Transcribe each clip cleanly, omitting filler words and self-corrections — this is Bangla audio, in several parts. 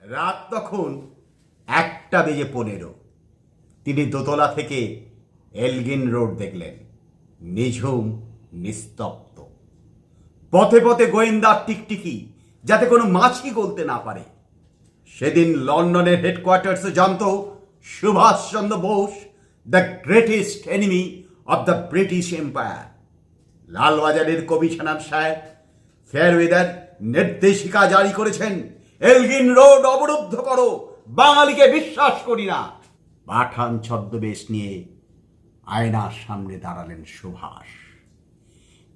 রাত তখন 1:15। তিনি দোতলা থেকে এলগিন রোড দেখলেন, নিঝুম, নিস্তব্ধ। পথে পথে গোয়েন্দার টিকটিকি, যাতে কোনো মাছি গলতে না পারে। সেদিন লন্ডনের হেডকোয়ার্টার্সে জানত Subhas Chandra Bose, the greatest enemy of the British empire. লালবাজারের কমিশনার সাহেব ফেয়ারওয়েদার নির্দেশিকা জারি করেছেন, এলগিন রোড অবরুদ্ধ করো, বাঙালিকে বিশ্বাস করি না। পাঠান ছদ্মবেশ নিয়ে আয়নার সামনে দাঁড়ালেন সুভাষ।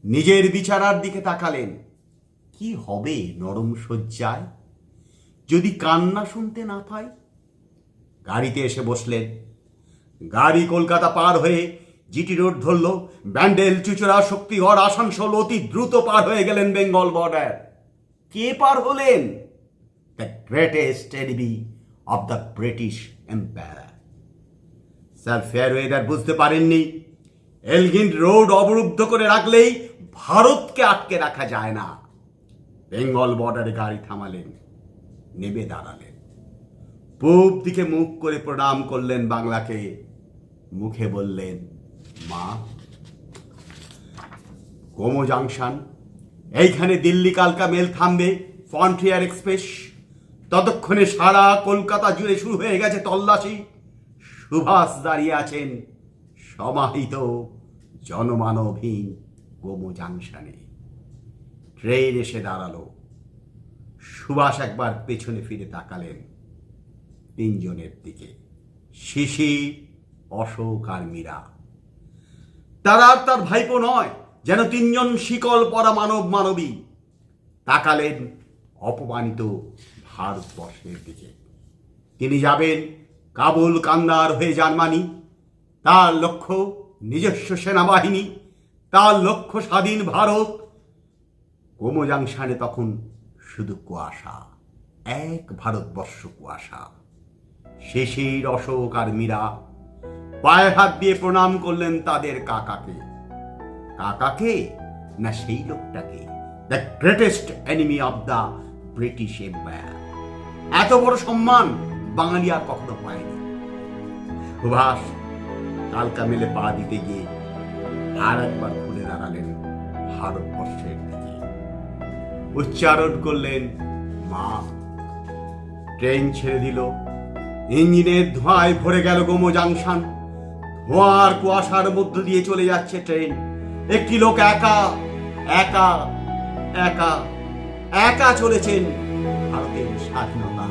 নিজের বিছানার দিকে তাকালেন। কি হবে নরম শয্যায় যদি কান্না শুনতে না পাই? গাড়িতে এসে বসলেন। গাড়ি কলকাতা পার হয়ে জিটি রোড ধরল। ব্যান্ডেল, চুচুড়া, শক্তিগড়, আসানসোল অতি দ্রুত পার হয়ে গেলেন বেঙ্গল বর্ডার। কে পার হলেন? The greatest enemy of the British empire. Sir Fairweather বুঝতে পারেননি, এলগিন রোড অবরুদ্ধ করে রাখলেই ভারতকে আটকে রাখা যায় না। বেঙ্গল বর্ডারে গাড়ি থামালেন, নেমে দাঁড়ালেন। পূব দিকে মুখ করে প্রণাম করলেন বাংলাকে, মুখে বললেন, মা। গোমো জাংশন, এইখানে দিল্লি কালকা মেল থামবে, ফ্রন্টিয়ার এক্সপ্রেস। ততক্ষণে সারা কলকাতা জুড়ে শুরু হয়ে গেছে তল্লাশি। সুভাষ দাঁড়িয়ে আছেন সমাহিত জনমানবহীন গোমো জাংশনে। ট্রেন এসে দাঁড়ালো। সুভাষ একবার পেছনে ফিরে তাকালেন তিনজনের দিকে, শিশির, অশোক আর মীরা। তারা আর তার ভাইপো নয়, যেন তিনজন শিকল পরা মানব মানবী। তাকালেন অপমানিত ভারতবর্ষের দিকে। তিনি যাবেন কাবুল, কান্দার হয়ে জার্মানি। তার লক্ষ্য নিজস্ব সেনাবাহিনী, তার লক্ষ্য স্বাধীন ভারত। গোমো জাংশনে তখন শুধু কুয়াশা, এক ভারতবর্ষ কুয়াশা। শিশির, অশোক আর মীরা পায়ে হাত দিয়ে প্রণাম করলেন তাদের কাকাকে। কাকাকে না সেই লোকটাকে, the greatest enemy of the British empire. এত বড় সম্মান বাঙালি আর কখনো পায়নি। সুভাষ কালকা মেলে পা দিতে গিয়ে আর একবার ঘুরে দাঁড়ালেন ভারতবর্ষের দিকে, উচ্চারণ করলেন, মা। ট্রেন ছেড়ে দিল। ইঞ্জিনের ধোঁয়ায় ভরে গেল গোমো জাংশন। ধোঁয়ার কুয়াশার মধ্য দিয়ে চলে যাচ্ছে ট্রেন। একটি লোক একা একা একা একা চলেছেন ভারতের স্বাধীনতা